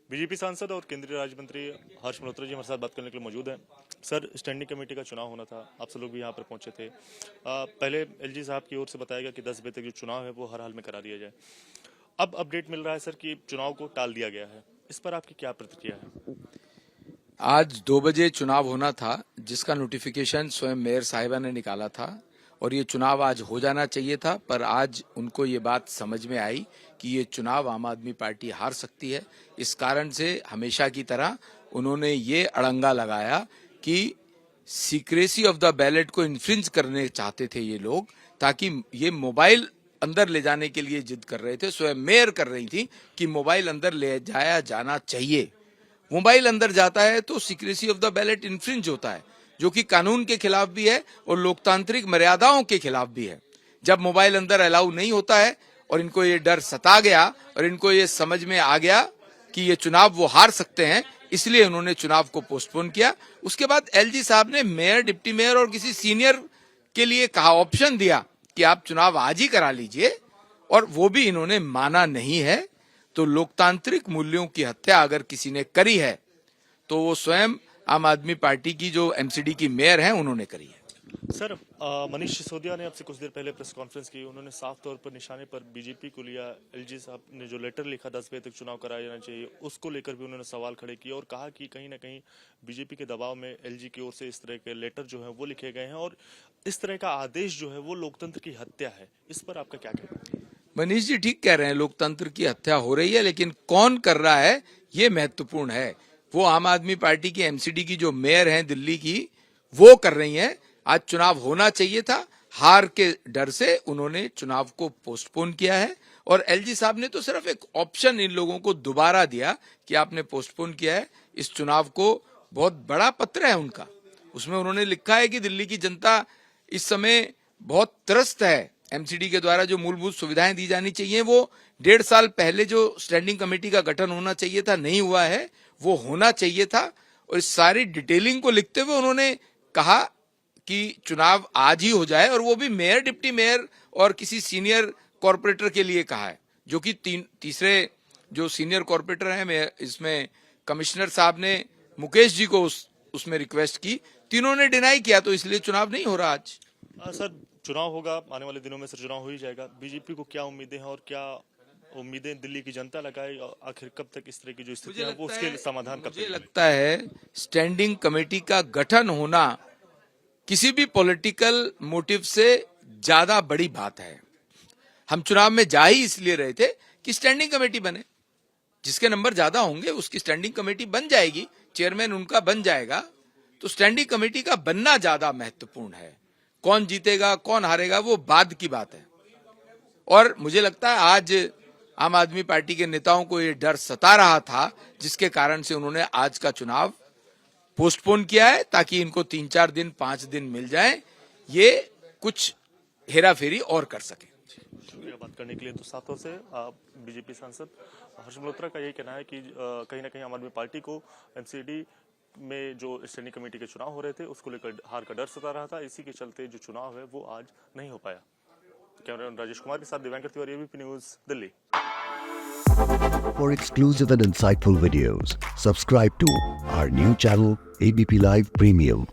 BJP सांसद और केंद्रीय राज्य मंत्री हर्ष मल्होत्रा जी हमारे साथ बात करने के लिए मौजूद हैं। सर, स्टैंडिंग कमेटी का चुनाव होना था, आप सब लोग भी यहाँ पर पहुंचे थे। पहले एलजी साहब की ओर से बताया गया कि 10 बजे तक जो चुनाव है वो हर हाल में करा दिया जाए। अब अपडेट मिल रहा है सर कि चुनाव को टाल दिया गया है, इस पर आपकी क्या प्रतिक्रिया है? आज 2 बजे चुनाव होना था, जिसका नोटिफिकेशन स्वयं मेयर साहिबा ने निकाला था और ये चुनाव आज हो जाना चाहिए था, पर आज उनको ये बात समझ में आई कि ये चुनाव आम आदमी पार्टी हार सकती है। इस कारण से हमेशा की तरह उन्होंने ये अड़ंगा लगाया कि सीक्रेसी ऑफ द बैलेट को इन्फ्रिंज करने चाहते थे ये लोग, ताकि ये मोबाइल अंदर ले जाने के लिए जिद कर रहे थे। स्वयं मेयर कर रही थी कि मोबाइल अंदर ले जाया जाना चाहिए। मोबाइल अंदर जाता है तो secrecy of the ballot infringe होता है, जो कि कानून के खिलाफ भी है और लोकतांत्रिक मर्यादाओं के खिलाफ भी है। जब मोबाइल अंदर अलाउ नहीं होता है और इनको ये डर सता गया और इनको ये समझ में आ गया कि ये चुनाव वो हार सकते हैं, इसलिए उन्होंने चुनाव को पोस्टपोन किया। उसके बाद एलजी साहब ने मेयर, डिप्टी मेयर और किसी सीनियर के लिए कहा, ऑप्शन दिया कि आप चुनाव आज ही करा लीजिए, और वो भी इन्होंने माना नहीं है। तो लोकतांत्रिक मूल्यों की हत्या अगर किसी ने करी है तो वो स्वयं आम आदमी पार्टी की जो एमसीडी की मेयर हैं उन्होंने करी है। सर, मनीष सिसोदिया ने आपसे कुछ देर पहले प्रेस कॉन्फ्रेंस की, उन्होंने साफ तौर पर निशाने पर बीजेपी को लिया। एलजी साहब ने जो लेटर लिखा 10 बजे तक चुनाव कराया जाना चाहिए, उसको लेकर भी उन्होंने सवाल खड़े किए और कहा कि कहीं ना कहीं बीजेपी के दबाव में एलजी की ओर से इस तरह के लेटर जो है वो लिखे गए हैं और इस तरह का आदेश जो है वो लोकतंत्र की हत्या है। इस पर आपका क्या कहना है? मनीष जी ठीक कह रहे हैं, लोकतंत्र की हत्या हो रही है, लेकिन कौन कर रहा है ये महत्वपूर्ण है। वो आम आदमी पार्टी की एमसीडी की जो मेयर हैं दिल्ली की, वो कर रही हैं। आज चुनाव होना चाहिए था, हार के डर से उन्होंने चुनाव को पोस्टपोन किया है। और एलजी साहब ने तो सिर्फ एक ऑप्शन इन लोगों को दोबारा दिया कि आपने पोस्टपोन किया है इस चुनाव को। बहुत बड़ा पत्र है उनका, उसमें उन्होंने लिखा है कि दिल्ली की जनता इस समय बहुत त्रस्त है। एमसीडी के द्वारा जो मूलभूत सुविधाएं दी जानी चाहिए, वो 1.5 साल पहले जो स्टैंडिंग कमेटी का गठन होना चाहिए था, नहीं हुआ है, वो होना चाहिए था। और इस सारी डिटेलिंग को लिखते हुए उन्होंने कहा कि चुनाव आज ही हो जाए, और वो भी मेयर, डिप्टी मेयर और किसी सीनियर कॉर्पोरेटर के लिए कहा है, जो कि तीसरे जो सीनियर कॉर्पोरेटर हैं, इसमें कमिश्नर साहब ने मुकेश जी को उसमें रिक्वेस्ट की, तीनों ने डिनाई किया, तो इसलिए चुनाव नहीं हो रहा आज। सर, चुनाव होगा आने वाले दिनों में, सर चुनाव हो ही जाएगा। बीजेपी को क्या उम्मीदें हैं और क्या उम्मीदें दिल्ली की जनता लगाए? आखिर कब तक इस तरह की जो स्थिति है वो उसके समाधान कब तक? मुझे लगता है स्टैंडिंग कमेटी का गठन होना किसी भी पॉलिटिकल मोटिव से ज्यादा बड़ी बात है। हम चुनाव में जा ही इसलिए रहे थे कि स्टैंडिंग कमेटी बने, जिसके नंबर ज्यादा होंगे उसकी स्टैंडिंग कमेटी बन जाएगी, चेयरमैन उनका बन जाएगा। तो स्टैंडिंग कमेटी का बनना ज्यादा महत्वपूर्ण है। कौन जीतेगा कौन हारेगा वो बाद की बात है। और मुझे लगता है आज आम आदमी पार्टी के नेताओं को ये डर सता रहा था, जिसके कारण से उन्होंने आज का चुनाव पोस्टपोन किया है, ताकि इनको 3-4 दिन 5 दिन मिल जाए, ये कुछ हेराफेरी और कर सके। शुक्रिया बात करने के लिए। तो साफ तौर से बीजेपी सांसद हर्ष मल्होत्रा का यही कहना है कि कहीं ना कहीं आम आदमी पार्टी को एमसीडी में जो स्टैंडिंग कमेटी के चुनाव हो रहे थे उसको लेकर हार का डर सता रहा था, इसी के चलते जो चुनाव है वो आज नहीं हो पाया। कैमरामैन राजेश कुमार के साथ Divyankar Tiwari, ABP news, Delhi. For exclusive and insightful videos, subscribe to our new channel ABP Live Premium.